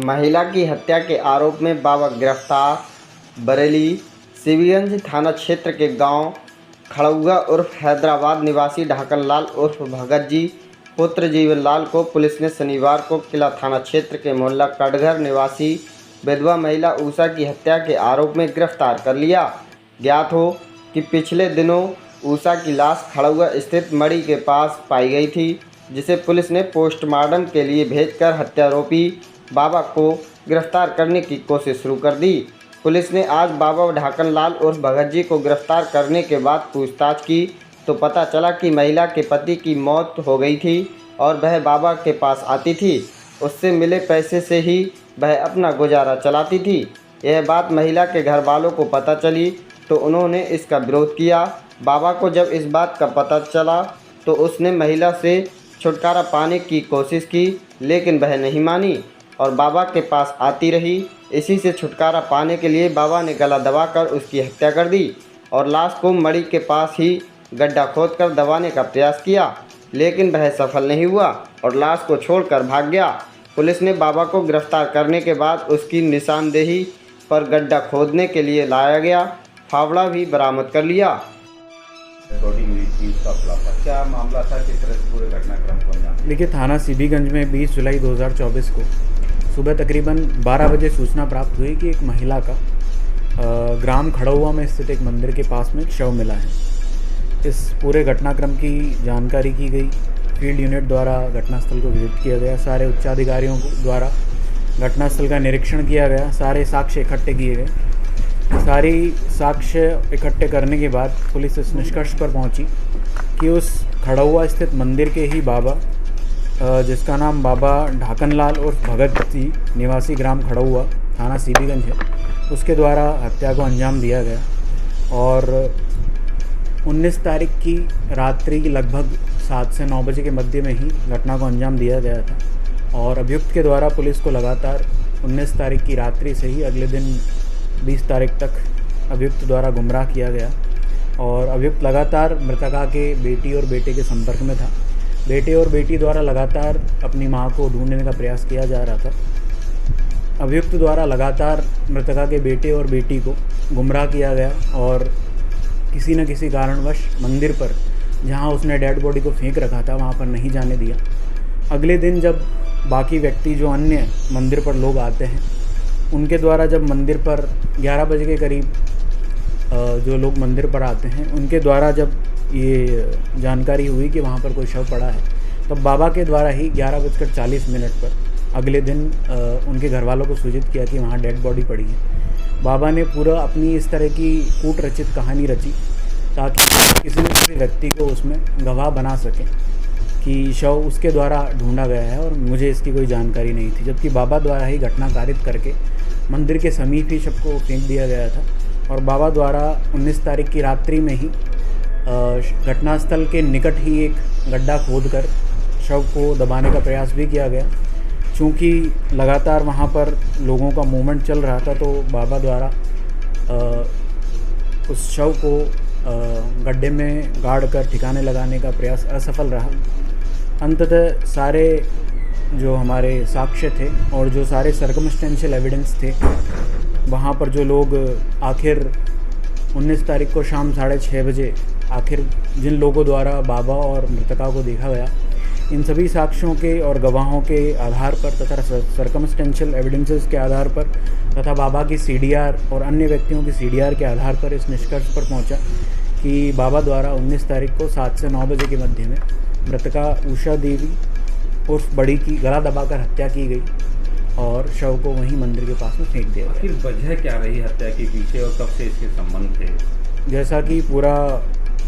महिला की हत्या के आरोप में बाबा गिरफ्तार। बरेली सीबीगंज थाना क्षेत्र के गांव खड़ौआ उर्फ हैदराबाद निवासी ढाकन लाल उर्फ भगत जी पुत्र जीवन लाल को पुलिस ने शनिवार को किला थाना क्षेत्र के मोहल्ला कटघर निवासी विधवा महिला उषा की हत्या के आरोप में गिरफ्तार कर लिया। ज्ञात हो कि पिछले दिनों उषा की लाश खड़ौआ स्थित मड़ी के पास पाई गई थी, जिसे पुलिस ने पोस्टमार्टम के लिए भेजकर हत्यारोपी बाबा को गिरफ्तार करने की कोशिश शुरू कर दी। पुलिस ने आज बाबा ढाकन लाल उर्फ भगत जी को गिरफ्तार करने के बाद पूछताछ की तो पता चला कि महिला के पति की मौत हो गई थी और वह बाबा के पास आती थी। उससे मिले पैसे से ही वह अपना गुजारा चलाती थी। यह बात महिला के घर वालों को पता चली तो उन्होंने इसका विरोध किया। बाबा को जब इस बात का पता चला तो उसने महिला से छुटकारा पाने की कोशिश की, लेकिन वह नहीं मानी और बाबा के पास आती रही। इसी से छुटकारा पाने के लिए बाबा ने गला दबाकर उसकी हत्या कर दी और लाश को मड़ी के पास ही गड्ढा खोदकर दबाने का प्रयास किया, लेकिन वह सफल नहीं हुआ और लाश को छोड़कर भाग गया। पुलिस ने बाबा को गिरफ्तार करने के बाद उसकी निशानदेही पर गड्ढा खोदने के लिए लाया गया फावड़ा भी बरामद कर लिया। बॉडी मिली थी, उसका खुलासा क्या मामला था, किस तरह से पूरे घटनाक्रम को अंजाम? देखिए, थाना सीबीगंज में 20 जुलाई 2024 को सुबह तकरीबन 12 बजे सूचना प्राप्त हुई कि एक महिला का ग्राम खड़ौआ में स्थित एक मंदिर के पास में एक शव मिला है। इस पूरे घटनाक्रम की जानकारी की गई। फील्ड यूनिट द्वारा घटनास्थल को विजिट किया गया। सारे उच्चाधिकारियों द्वारा घटनास्थल का निरीक्षण किया गया। सारे साक्ष्य इकट्ठे किए गए। सारी साक्ष्य इकट्ठे करने के बाद पुलिस इस निष्कर्ष पर पहुंची कि उस खड़ौआ स्थित मंदिर के ही बाबा, जिसका नाम बाबा ढाकन लाल उर्फ भगत जी निवासी ग्राम खड़ौआ थाना सीबीगंज है, उसके द्वारा हत्या को अंजाम दिया गया। और 19 तारीख की रात्रि लगभग 7 से 9 बजे के मध्य में ही घटना को अंजाम दिया गया था। और अभियुक्त के द्वारा पुलिस को लगातार 19 तारीख की रात्रि से ही अगले दिन 20 तारीख तक अभियुक्त द्वारा गुमराह किया गया। और अभियुक्त लगातार मृतका के बेटी और बेटे के संपर्क में था। बेटे और बेटी द्वारा लगातार अपनी मां को ढूंढने का प्रयास किया जा रहा था। अभियुक्त द्वारा लगातार मृतका के बेटे और बेटी को गुमराह किया गया और किसी न किसी कारणवश मंदिर पर, जहां उसने डेड बॉडी को फेंक रखा था, वहां पर नहीं जाने दिया। अगले दिन जब बाकी व्यक्ति, जो अन्य मंदिर पर लोग आते हैं, उनके द्वारा जब मंदिर पर 11 बजे के करीब जो लोग मंदिर पर आते हैं, उनके द्वारा जब ये जानकारी हुई कि वहाँ पर कोई शव पड़ा है, तब बाबा के द्वारा ही 11:40 पर अगले दिन उनके घर वालों को सूचित किया कि वहाँ डेड बॉडी पड़ी है। बाबा ने पूरा अपनी इस तरह की कूट रचित कहानी रची ताकि किसी न किसी व्यक्ति को उसमें गवाह बना सके कि शव उसके द्वारा ढूंढा गया है और मुझे इसकी कोई जानकारी नहीं थी। जबकि बाबा द्वारा ही घटना कारित करके मंदिर के समीप ही शव को फेंक दिया गया था और बाबा द्वारा 19 तारीख की रात्रि में ही घटनास्थल के निकट ही एक गड्ढा खोदकर शव को दबाने का प्रयास भी किया गया। चूँकि लगातार वहाँ पर लोगों का मूवमेंट चल रहा था, तो बाबा द्वारा उस शव को गड्ढे में गाड़ कर ठिकाने लगाने का प्रयास असफल रहा। अंततः सारे जो हमारे साक्ष्य थे और जो सारे सर्कमस्टेंशियल एविडेंस थे, वहाँ पर जो लोग आखिर 19 तारीख को शाम 6:30 बजे आखिर जिन लोगों द्वारा बाबा और मृतका को देखा गया, इन सभी साक्ष्यों के और गवाहों के आधार पर तथा सर्कमस्टेंशियल एविडेंसेस के आधार पर तथा बाबा की सीडीआर और अन्य व्यक्तियों की सीडीआर के आधार पर इस निष्कर्ष पर पहुंचा कि बाबा द्वारा 19 तारीख को 7 से 9 बजे के मध्य में मृतका उषा देवी उर्फ बड़ी की गला दबाकर हत्या की गई और शव को वहीं मंदिर के पास में फेंक दिया गया। आखिर वजह क्या रही हत्या के पीछे और कब से इसके संबंध थे? जैसा कि पूरा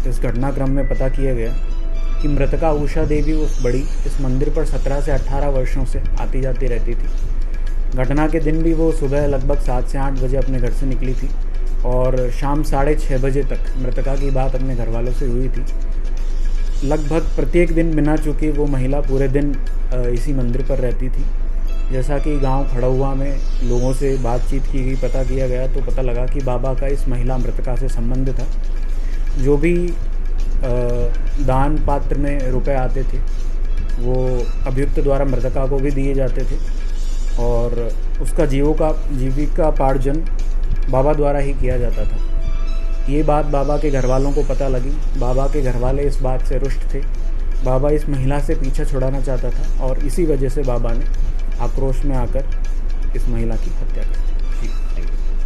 इस घटनाक्रम में पता किया गया कि मृतका उषा देवी उर्फ बड़ी इस मंदिर पर 17 से 18 वर्षों से आती जाती रहती थी। घटना के दिन भी वो सुबह लगभग 7 से 8 बजे अपने घर से निकली थी और शाम 6:30 बजे तक मृतका की बात अपने घर वालों से हुई थी। लगभग प्रत्येक दिन बिना चूके वो महिला पूरे दिन इसी मंदिर पर रहती थी। जैसा कि गांव खड़ौआ में लोगों से बातचीत की गई, पता किया गया, तो पता लगा कि बाबा का इस महिला मृतका से संबंध था। जो भी दान पात्र में रुपए आते थे वो अभियुक्त द्वारा मृतका को भी दिए जाते थे और उसका जीविकापार्जन बाबा द्वारा ही किया जाता था। ये बात बाबा के घर वालों को पता लगी। बाबा के घर वाले इस बात से रुष्ट थे। बाबा इस महिला से पीछा छुड़ाना चाहता था और इसी वजह से बाबा ने आक्रोश में आकर इस महिला की हत्या कर दी। ठीक, थैंक यू।